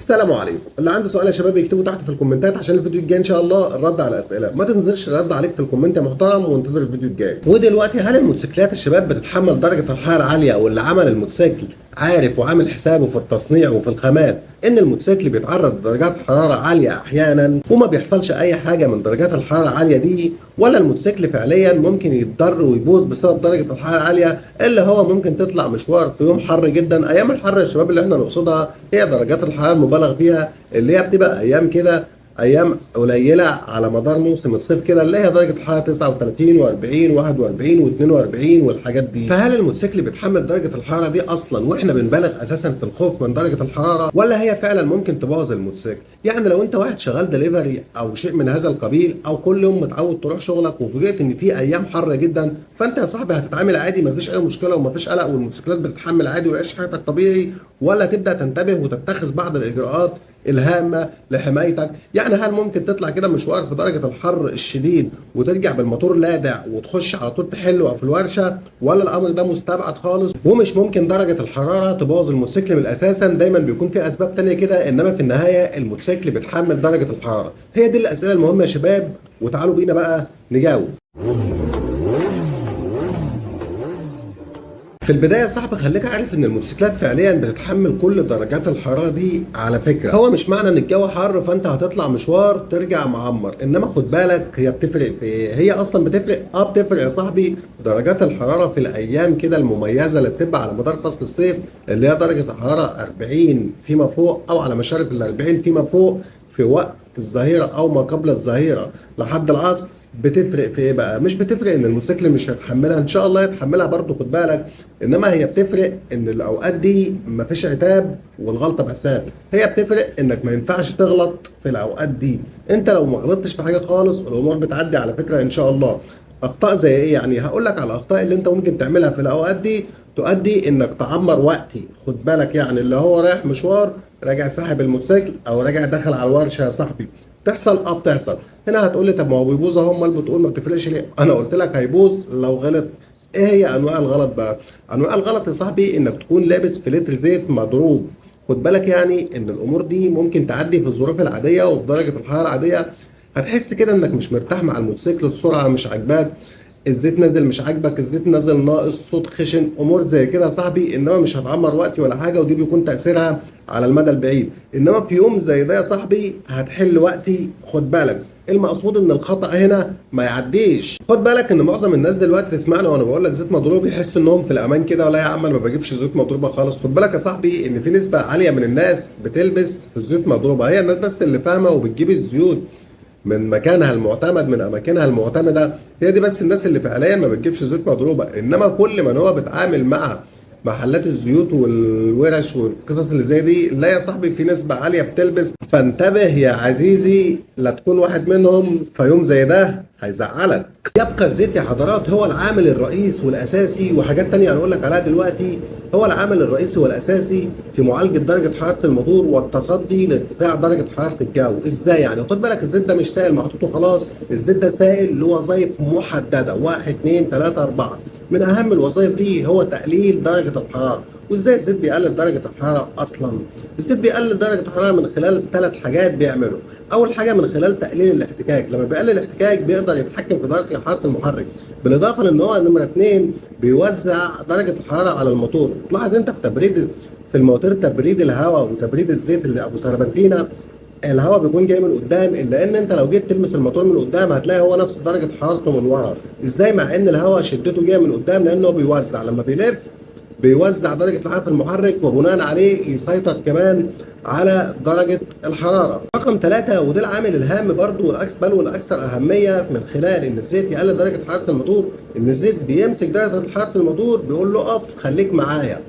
السلام عليكم. اللي عنده سؤال يا شباب يكتبوا تحت في الكومنتات عشان الفيديو الجاي ان شاء الله الرد على اسئله. ما تنزلش الرد عليك في الكومنت يا محترم وانتظر الفيديو الجاي. ودلوقتي هل الموتوسيكلات الشباب بتتحمل درجه الحراره العاليه، واللي عمل الموتوسيكل عارف وعامل حسابه في التصنيع وفي الخامات ان الموتوسيكل بيتعرض لدرجات حراره عاليه احيانا وما بيحصلش اي حاجه من درجات الحراره العاليه دي، ولا الموتوسيكل فعليا ممكن يتضر ويبوظ بسبب درجه الحراره العاليه اللي هو ممكن تطلع مشوار في يوم حر جدا. ايام الحر يا شباب اللي احنا نقصدها هي درجات الحراره المبالغ فيها اللي هي بتبقى ايام كده، ايام قليله على مدار موسم الصيف كده، اللي هي درجه الحراره 39 و40 و41 و42 والحاجات دي. فهل الموتوسيكل بيتحمل درجه الحراره دي اصلا واحنا بنبالغ اساسا في الخوف من درجه الحراره، ولا هي فعلا ممكن تبوظ الموتوسيكل؟ يعني لو انت واحد شغال دليفري او شيء من هذا القبيل، او كل يوم متعود تروح شغلك وفوجئت ان في ايام حر جدا، فانت يا صاحبي هتتعامل عادي مفيش اي مشكله ومفيش قلق والموتوسيكلات بتتحمل عادي وعيش حياتك طبيعي، ولا تبدا تنتبه وتتخذ بعض الاجراءات الهامه لحمايتك؟ يعني هل ممكن تطلع كده مشوار في درجه الحر الشديد وترجع بالموتور لادع وتخش على طول تحله في الورشه، ولا الامر ده مستبعد خالص ومش ممكن درجه الحراره تبوظ الموتوسيكل من اساسا؟ دايما بيكون في اسباب تانية كده، انما في النهايه الموتوسيكل بيتحمل درجه الحراره. هي دي الاسئله المهمه يا شباب، وتعالوا بينا بقى نجاوب. في البداية يا صاحبي خليك عارف ان الموتوسيكلات فعليا بتتحمل كل درجات الحرارة دي. على فكرة هو مش معنى ان الجو حر فانت هتطلع مشوار ترجع معمر، انما خد بالك هي بتفرق في ايه؟ هي اصلا بتفرق بتفرق يا صاحبي درجات الحرارة في الايام كده المميزة اللي بتبقى على مدار فصل الصيف، اللي هي درجة الحرارة 40 فيما فوق او على مشارف ال 40 فيما فوق في وقت الظهيرة او ما قبل الظهيرة لحد العصر. بتفرق في ايه بقى؟ مش بتفرق ان الموتوسيكل مش هيتحملها، ان شاء الله يتحملها برضه خد بالك، انما هي بتفرق ان الاوقات دي مفيش عتاب والغلطه بحساب. هي بتفرق انك ما ينفعش تغلط في الاوقات دي. انت لو ما غلطتش في حاجه خالص الامور بتعدي على فكره ان شاء الله. اخطاء زي ايه يعني؟ هقول لك على الاخطاء اللي انت ممكن تعملها في الاوقات دي تؤدي انك تعمر وقتي. خد بالك يعني اللي هو رايح مشوار راجع ساحب الموتوسيكل او راجع داخل على الورشه يا صاحبي، تحصل بتحصل. هنا هتقول لي طب ما هو بيبوظ اهو، امال بتقول ما بتفرقش ليه؟ انا قلت لك هيبوظ لو غلط. ايه هي انواع الغلط بقى؟ انواع الغلط يا صاحبي انك تكون لابس فلتر زيت مضروب. خد بالك يعني ان الامور دي ممكن تعدي في الظروف العاديه وفي درجه الحراره العاديه. هتحس كده انك مش مرتاح مع الموتوسيكل، السرعه مش عاجباك، الزيت نازل مش عاجبك، الزيت نازل ناقص، صوت خشن، امور زي كده يا صاحبي، انما مش هتعمر وقتي ولا حاجه، ودي بيكون تاثيرها على المدى البعيد. انما في يوم زي ده يا صاحبي هتحل وقتي. خد بالك المقصود ان الخطا هنا ما يعديش. خد بالك ان معظم الناس دلوقتي تسمعني وانا بقول لك زيت مضروب يحس انهم في الامان كده، ولا يا عم انا ما بجيبش زيوت مضروبه خالص. خد بالك يا صاحبي ان في نسبه عاليه من الناس بتلبس في الزيوت مضروبه، هي الناس بس اللي فاهمه وبتجيب الزيوت من مكانها المعتمد من اماكنها المعتمده. هي دي بس الناس اللي فعليا ما بتجيبش زيوت مضروبه، انما كل من هو بيتعامل مع محلات الزيوت والورش والقصص اللي زي دي، لا يا صاحبي في نسبه عاليه بتلبس. فانتبه يا عزيزي لا تكون واحد منهم، في يوم زي ده هيزعلك. يبقى الزيت يا حضرات هو العامل الرئيس والاساسي، وحاجات تانية هنقول لك عليها دلوقتي، هو العامل الرئيسي والاساسي في معالجه درجه حراره الموتور والتصدي لارتفاع درجه حراره الجو. ازاي يعني؟ خد بالك الزيت ده مش سائل محطوط وخلاص، الزيت ده سائل له وظائف محدده، 1 2 3 4. من اهم الوظائف دي هو تقليل درجه الحراره. وازاي الزيت بيقلل درجه الحراره اصلا؟ الزيت بيقلل درجه الحراره من خلال 3 حاجات بيعمله. اول حاجه من خلال تقليل الاحتكاك، لما بيقلل الاحتكاك بيقدر يتحكم في درجه حراره المحرك، بالاضافه لان هو نمره 2 بيوزع درجه الحراره على الموتور. تلاحظ انت في الموتور تبريد الهواء وتبريد الزيت اللي ابو سربنتينه، الهواء بيكون جاي من قدام، الا ان انت لو جيت تلمس الموتور من قدام هتلاقي هو نفس درجه حرارته من ورا. ازاي؟ مع ان الهواء شدته جايه من قدام، لانه بيوزع لما بيلف بيوزع درجه الحراره في المحرك، وبناء عليه يسيطر كمان على درجه الحراره. رقم 3 وده العامل الهام برضو والاكثر بل والاكثر اهميه من خلال ان الزيت يقلل درجه حراره الموتور، ان الزيت بيمسك درجه حراره الموتور بيقول له اقف خليك معايا.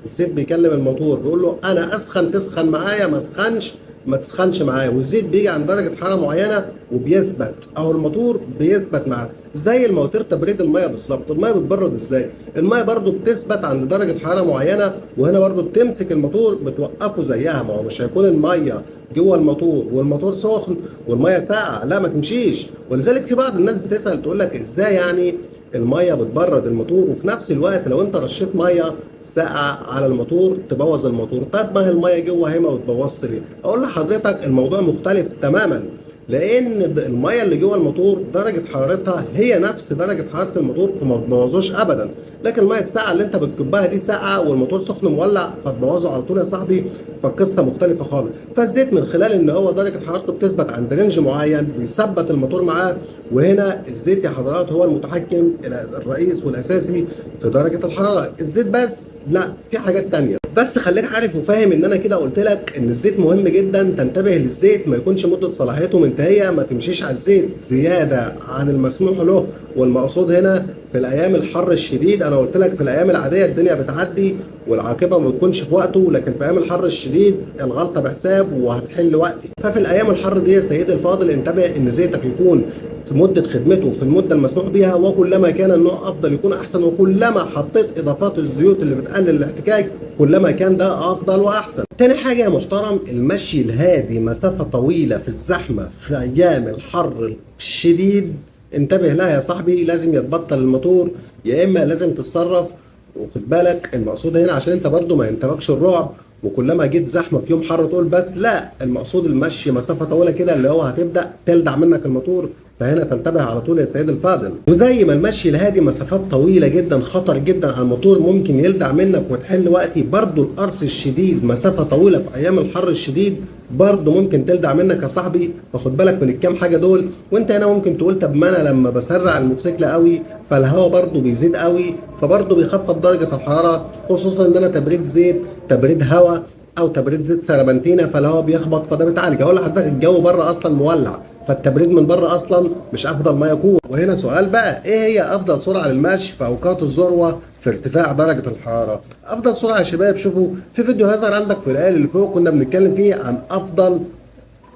الزيت بيكلم الموتور بيقول له انا اسخن تسخن معايا، ما اسخنش ما تسخنش معايا. والزيت بيجي عند درجه حراره معينه وبيثبت، او الموتور بيثبت معاه، زي الموتور تبريد الميه بالظبط. الميه بتبرد ازاي؟ الميه برضو بتثبت عند درجه حراره معينه، وهنا برضو بتمسك الموتور بتوقفه زيها. ما هو مش هيكون الميه جوه الموتور والموتور سخن والميه ساقعه، لا ما تمشيش. ولذلك في بعض الناس بتسال تقول لك ازاي يعني الميه بتبرد الموتور، وفي نفس الوقت لو انت رشيت ميه ساقعه على الموتور تبوظ الموتور. طب ما هي الميه جوه هي ما بتبوظش ليه؟ اقول لحضرتك الموضوع مختلف تماما، لان الميه اللي جوه الموتور درجه حرارتها هي نفس درجه حراره الموتور فما بتبوظوش ابدا، لكن الميه الساقعه اللي انت بتكبها دي ساقعه والموتور سخن مولع فتبوظه على طول يا صاحبي، فالقصه مختلفه خالص. فالزيت من خلال ان هو درجه حرارته بتثبت عند رينج معين بيثبت الموتور معاه، وهنا الزيت يا حضرات هو المتحكم الرئيس والاساسي في درجه الحراره. الزيت بس لا، في حاجات تانية. بس خليك عارف وفاهم ان انا كده قلت لك ان الزيت مهم جدا، تنتبه للزيت ما يكونش مده صلاحيته منتهيه، ما تمشيش على الزيت زياده عن المسموح له. والمقصود هنا في الايام الحر الشديد، انا قلت لك في الايام العاديه الدنيا بتعدي والعاقبه ما بتكونش في وقته، لكن في ايام الحر الشديد الغلطه بحساب وهتحل وقتي. ففي الايام الحر دي يا سيدي الفاضل انتبه ان زيتك يكون في مده خدمته في المده المسموح بها، وكلما كان النوع افضل يكون احسن، وكلما حطيت اضافات الزيوت اللي بتقلل الاحتكاك كلما كان ده افضل واحسن. تاني حاجه يا محترم، المشي الهادي مسافه طويله في الزحمه في ايام الحر الشديد انتبه لها يا صاحبي، لازم يتبطل الموتور يا اما لازم تتصرف. وخد بالك المقصود هنا عشان انت برضو ما ينتابكش الرعب وكلما جيت زحمه في يوم حر تقول بس لا، المقصود المشي مسافه طويله كده اللي هو هتبدا تلدع منك الموتور، فهنا تنتبه على طول يا سيدي الفاضل. وزي ما المشي الهادي مسافات طويله جدا خطر جدا على الموتور ممكن يلدع منك وتحل وقتي، برضو القرص الشديد مسافه طويله في ايام الحر الشديد برضه ممكن تلدع منك يا صاحبي. فخد بالك من الكام حاجه دول. وانت هنا ممكن تقول طب ما انا لما بسرع الموتوسيكل قوي فالهواء برضه بيزيد قوي فبرضه بيخفض درجه الحراره، خصوصا ان انا تبريد زيت تبريد هواء او تبريد زيت سربنتينه فالهواء بيخبط فده بتعالج. اقول لحضرتك الجو بره اصلا مولع فالتبريد من بره اصلا مش افضل ما يكون. وهنا سؤال بقى، ايه هي افضل سرعه للمشي في اوقات الذروه في ارتفاع درجه الحراره؟ افضل سرعه يا شباب، شوفوا في فيديو هيظهر عندك في الآية اللي فوق كنا بنتكلم فيه عن افضل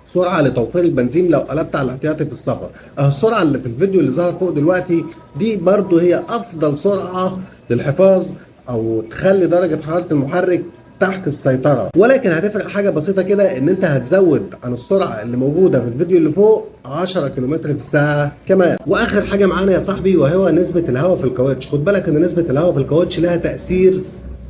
سرعه لتوفير البنزين لو قلبت على الاحتياطي في السفر. السرعه اللي في الفيديو اللي ظهر فوق دلوقتي دي برضو هي افضل سرعه للحفاظ او تخلي درجه حراره المحرك تحت السيطره، ولكن هتفرق حاجه بسيطه كده ان انت هتزود عن السرعه اللي موجوده في الفيديو اللي فوق 10 كم في الساعه كمان. واخر حاجه معانا يا صاحبي وهو نسبه الهواء في الكاوتش. خد بالك ان نسبه الهواء في الكاوتش لها تاثير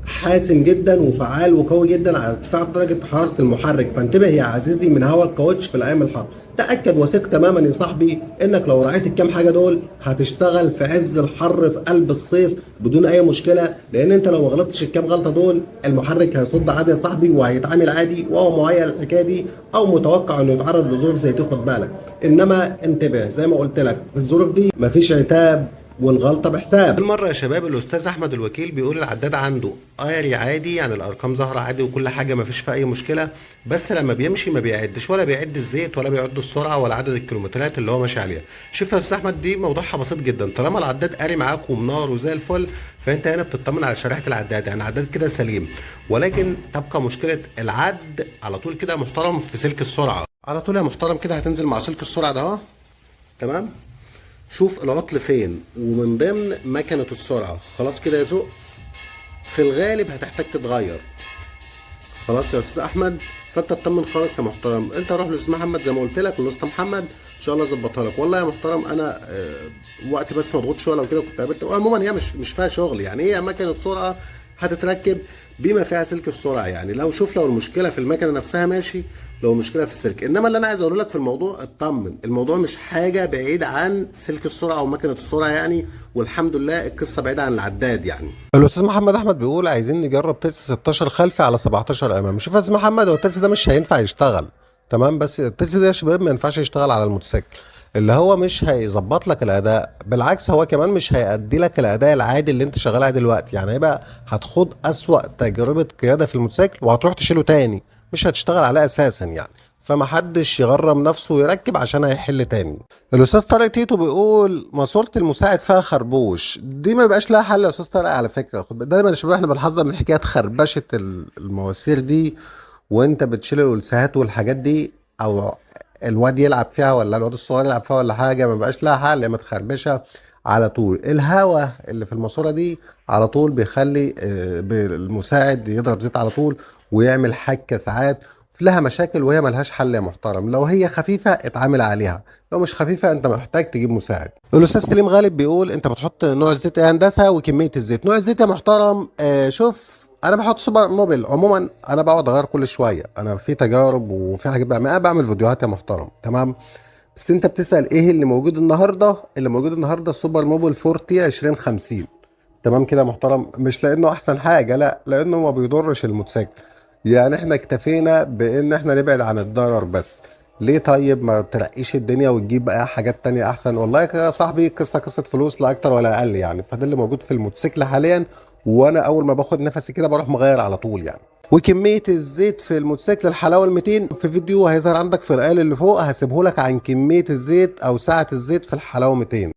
حاسم جدا وفعال وقوي جدا على ارتفاع درجه حراره المحرك، فانتبه يا عزيزي من هواء الكاوتش في الايام الحر. تاكد وثق تماما يا صاحبي انك لو راعيت الكام حاجه دول هتشتغل في عز الحر في قلب الصيف بدون اي مشكله، لان انت لو ما غلطتش الكام غلطه دول المحرك هيصد عادي يا صاحبي وهيتعامل عادي وهو مهيأ للحكايه دي او متوقع انه يتعرض لظروف زي دي. خد بالك، انما انتبه زي ما قلت لك في الظروف دي مفيش عتاب والغلطه بحساب. بالمره يا شباب الاستاذ احمد الوكيل بيقول العداد عنده ايري عادي، يعني الارقام ظاهره عادي وكل حاجه ما فيش فيها اي مشكله، بس لما بيمشي ما بيعدش ولا بيعد الزيت ولا بيعد السرعه ولا عدد الكيلومترات اللي هو ماشي عليها. شوف يا استاذ احمد دي موضوعها بسيط جدا، طالما العداد قاري معاك ومنار وزي الفل فانت هنا بتطمن على شريحه العداد، يعني العداد كده سليم، ولكن تبقى مشكله العد على طول كده محترم في سلك السرعه. على طول يا محترم كده هتنزل مع سلك السرعه ده اهو، تمام؟ شوف العطل فين ومن ضمن مكنة السرعة. خلاص كده يا ذوق، في الغالب هتحتاج تتغير. خلاص يا استاذ احمد، فانت اطمن خالص يا محترم. انت روح لاستاذ محمد زي ما قلت لك، الاستاذ محمد ان شاء الله ظبطها لك. والله يا محترم انا وقت بس مضغوط شويه لو كده كنت قابلت. عموما هي مش فيها شغل، يعني هي مكنه سرعه هتتركب بما فيها سلك السرعه. يعني لو المشكله في المكنه نفسها ماشي، لو المشكله في السلك. انما اللي انا عايز اقول لك في الموضوع اطمن، الموضوع مش حاجه بعيده عن سلك السرعه ومكنه السرعه يعني، والحمد لله القصه بعيده عن العداد. يعني الاستاذ محمد احمد بيقول عايزين نجرب تيست 16 خلفي على 17 امامي. شوف يا استاذ محمد، هو التيست ده مش هينفع يشتغل، تمام؟ بس التيست ده يا شباب ما ينفعش يشتغل على الموتوسيكل، اللي هو مش هيظبط لك الاداء، بالعكس هو كمان مش هيأدي لك الاداء العادي اللي انت شغال عليه دلوقتي. يعني هيبقى هتخوض اسوأ تجربه قياده في الموتوسيكل وهتروح تشيله تاني، مش هتشتغل عليه اساسا يعني. فمحدش يغرم نفسه ويركب عشان هيحل تاني. الاستاذ طارق تيتو بيقول ماسوره المساعد فيها خربوش، دي ما بيبقاش لها حل يا استاذ طارق على فكره. دايما يا شباب احنا بنحذر من حكايه خربشه المواسير دي، وانت بتشيل الولسات والحاجات دي، او الواد يلعب فيها ولا الواد الصغير يلعب فيها ولا حاجه، ما بقاش لها حل لما تخربشها على طول. الهواء اللي في الماسوره دي على طول بيخلي المساعد يضرب زيت على طول ويعمل حكه ساعات، لها مشاكل وهي ملهاش حل يا محترم. لو هي خفيفه اتعامل عليها، لو مش خفيفه انت محتاج تجيب مساعد. الاستاذ سليم غالب بيقول انت بتحط نوع الزيت ايه يا هندسه وكميه الزيت. نوع الزيت يا محترم شوف، انا بحط سوبر موبيل عموما، انا بقعد اغير كل شويه، انا في تجارب وفي حاجات بقى، انا بعمل فيديوهات يا محترم تمام. بس انت بتسال ايه اللي موجود النهارده؟ اللي موجود النهارده سوبر موبيل فورتي 2050 تمام كده يا محترم. مش لانه احسن حاجه، لا، لانه ما بيضرش الموتوسيكل. يعني احنا اكتفينا بان احنا نبعد عن الضرر بس. ليه طيب ما ترقيش الدنيا وتجيب بقى حاجات تانية احسن؟ والله يا صاحبي قصة فلوس لا اكتر ولا اقل يعني. فده اللي موجود في الموتوسيكل حاليا، وانا اول ما باخد نفسي كده بروح مغير على طول يعني. وكمية الزيت في الموتوسيكل الحلاوة ال 200 في فيديو هيظهر عندك في الرقال اللي فوق، هسيبه لك عن كمية الزيت او سعة الزيت في الحلاوة 200.